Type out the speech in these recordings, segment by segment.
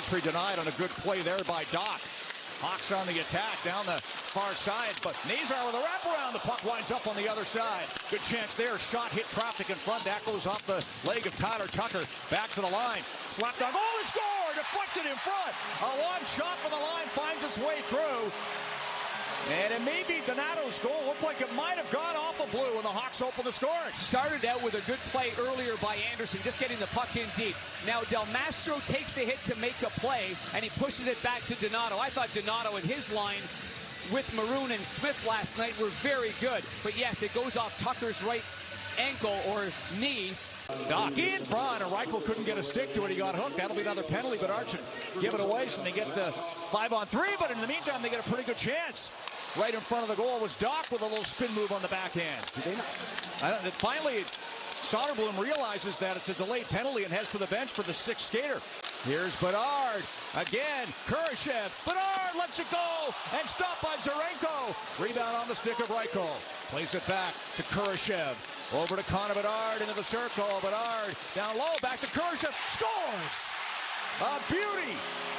entry denied on a good play there by Doc. Hawks on the attack down the far side, but Nazar with a wraparound. The puck winds up on the other side. Good chance there. Shot hit traffic in front. That goes off the leg of Tyler Tucker. Back to the line. Slapped on goal and score! Deflected in front. A long shot from the line finds its way through. And it may be Donato's goal. Looked like it might have gone off the blue, and the Hawks open the scoring. Started out with a good play earlier by Anderson, just getting the puck in deep. Now Del Mastro takes a hit to make a play, and he pushes it back to Donato. I thought Donato and his line with Maroon and Smith last night were very good. But yes, it goes off Tucker's right ankle or knee. Doc in front, and Reichel couldn't get a stick to it. He got hooked. That'll be another penalty, but Arch should give it away, so they get the 5-on-3. But in the meantime, they get a pretty good chance. Right in front of the goal was Doc with a little spin move on the backhand. Finally, Soderblom realizes that it's a delayed penalty and heads to the bench for the sixth skater. Here's Bedard. Again, Kurashev. Bedard lets it go and stopped by Zarenko. Rebound on the stick of Reichel. Plays it back to Kurashev. Over to Connor Bedard into the circle. Bedard down low, back to Kurashev. Scores! A beauty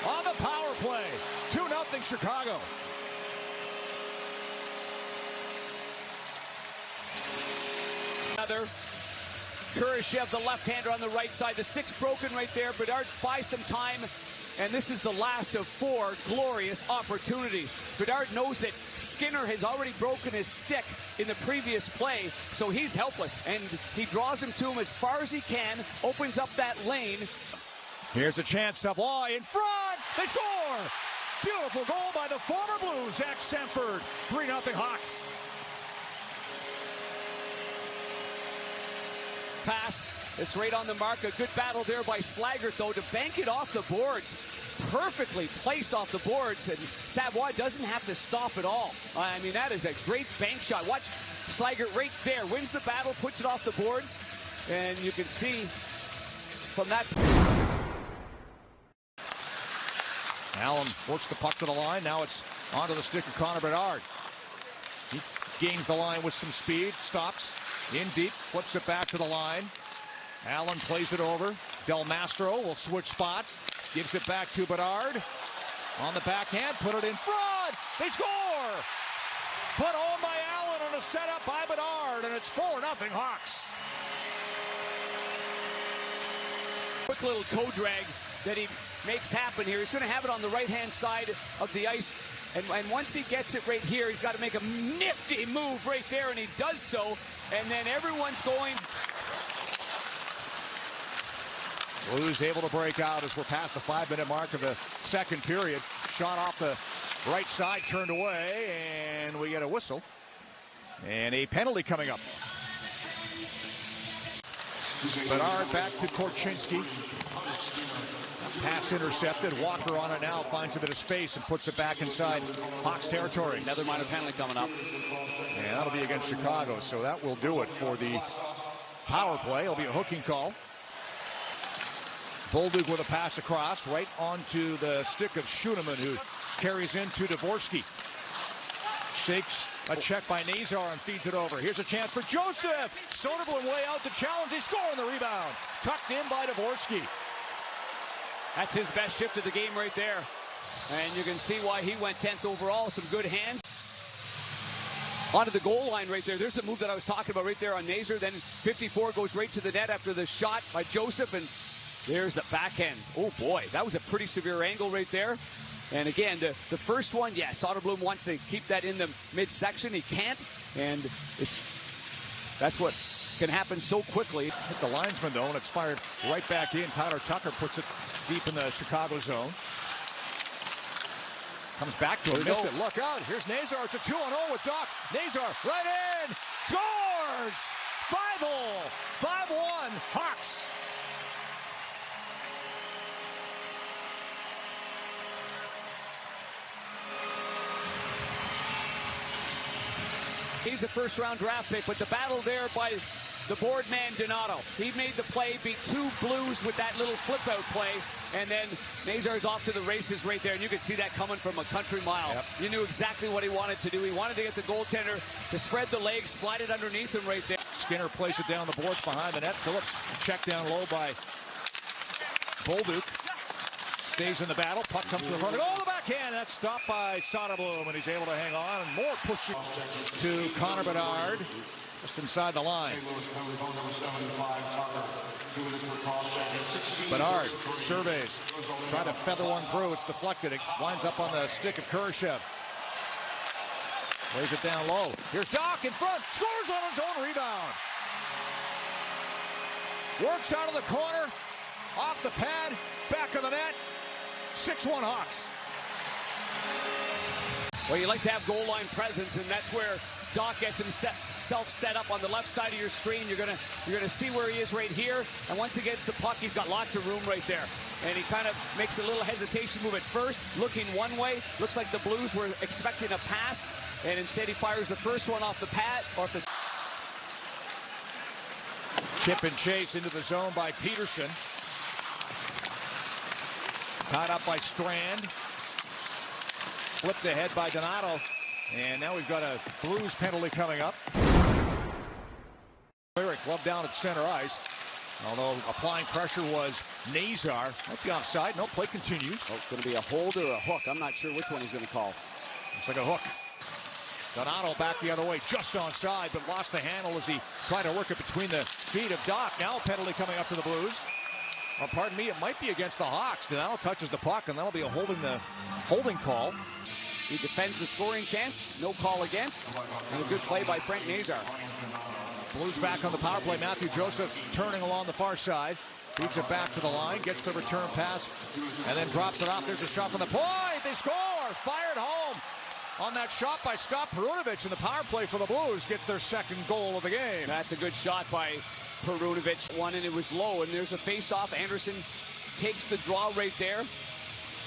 on the power play. 2-0 Chicago. Another. Kurashev, the left-hander on the right side. The stick's broken right there. Bedard buys some time, and this is the last of 4 glorious opportunities. Bedard knows that Skinner has already broken his stick in the previous play, so he's helpless, and he draws him to him as far as he can, opens up that lane. Here's a chance, Savoy in front. They score! Beautiful goal by the former Blues, Zach Sanford. 3-0 Hawks. Pass. It's right on the mark. A good battle there by Slaggert, though, to bank it off the boards. Perfectly placed off the boards, and Savoy doesn't have to stop at all. I mean, that is a great bank shot. Watch Slaggert right there. Wins the battle, puts it off the boards, and you can see from that. Allen works the puck to the line. Now it's onto the stick of Connor Bedard. He gains the line with some speed, stops. In deep, flips it back to the line. Allen plays it over. Del Mastro will switch spots. Gives it back to Bedard. On the backhand, put it in front. They score! Put home by Allen on a setup by Bedard, and it's 4-0 Hawks. Quick little toe drag that he makes happen here. He's going to have it on the right-hand side of the ice. And once he gets it right here, he's got to make a nifty move right there, and he does so. And then everyone's going. Blues able to break out as we're past the 5-minute mark of the second period. Shot off the right side, turned away, and we get a whistle. And a penalty coming up. Bedard back to Korchinski. Pass intercepted. Walker on it now, finds a bit of space and puts it back inside Hawks territory. Another minor penalty coming up. And that'll be against Chicago, so that will do it for the power play. It'll be a hooking call. Bolduc with a pass across, right onto the stick of Schuneman, who carries into Dvorsky. Shakes a check by Nazar and feeds it over. Here's a chance for Joseph. Soderblom way out to challenge. He score on the rebound. Tucked in by Dvorsky. That's his best shift of the game right there. And you can see why he went 10th overall. Some good hands. Onto the goal line right there. There's the move that I was talking about right there on Nazar. Then 54 goes right to the net after the shot by Joseph. And there's the backhand. Oh, boy. That was a pretty severe angle right there. And again, the first one, yeah, Soderblom wants to keep that in the midsection. He can't. And that's what can happen so quickly. Hit the linesman, though, and it's fired right back in. Tyler Tucker puts it deep in the Chicago zone. Comes back to him, missed it. Look out. Here's Nazar. It's a 2-0 with Doc. Nazar right in. Scores! 5-0. 5-1 Hawks. He's a first-round draft pick, but the battle there by the board man, Donato. He made the play, beat 2 Blues with that little flip-out play, and then Nazar's off to the races right there, and you could see that coming from a country mile. Yep. You knew exactly what he wanted to do. He wanted to get the goaltender to spread the legs, slide it underneath him right there. Skinner plays it down the boards behind the net. Phillips checked down low by Bolduc. stays in the battle. Puck comes to the front. Oh, the backhand. That's stopped by Soderblom, and he's able to hang on. And more pushing to Connor Bedard, just inside the line. Bedard surveys, trying to feather one through. It's deflected. It winds up on the stick of Kurashev. Lays it down low. Here's Doc in front. Scores on his own rebound. Works out of the corner. Off the pad. Back of the net. 6-1 Hawks. Well, you like to have goal line presence, and that's where Doc gets himself set up on the left side of your screen. You're gonna see where he is right here, and once he gets the puck, he's got lots of room right there. And he kind of makes a little hesitation move at first, looking one way. Looks like the Blues were expecting a pass, and instead he fires the first one off the pad, off the chip and chase into the zone by Peterson. Caught up by Strand. Flipped ahead by Donato. And now we've got a Blues penalty coming up. Clear glove down at center ice. Although applying pressure was Nazar. Might be offside. No, play continues. Oh, it's going to be a hold or a hook. I'm not sure which one he's going to call. Looks like a hook. Donato back the other way, just onside, but lost the handle as he tried to work it between the feet of Doc. Now a penalty coming up to the Blues. Or pardon me, it might be against the Hawks. Donato touches the puck, and that'll be a holding call. He defends the scoring chance. No call against. And a good play by Frank Nazar. Blues back on the power play. Matthew Joseph turning along the far side. Feeds it back to the line. Gets the return pass. And then drops it off. There's a shot from the point. They score. Fired home on that shot by Scott Perunovic. And the power play for the Blues gets their second goal of the game. That's a good shot by Perunovic. One, and it was low. And there's a face-off. Anderson takes the draw right there.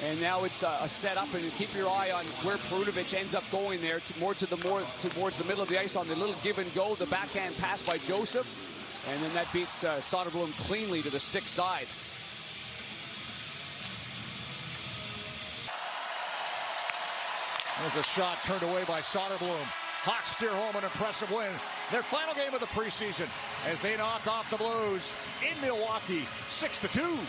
And now it's a setup, and you keep your eye on where Perunovic ends up going there, towards the middle of the ice on the little give and go, the backhand pass by Joseph, and then that beats Soderblom cleanly to the stick side. There's a shot turned away by Soderblom. Hawks steer home an impressive win. Their final game of the preseason as they knock off the Blues in Milwaukee, 6-2.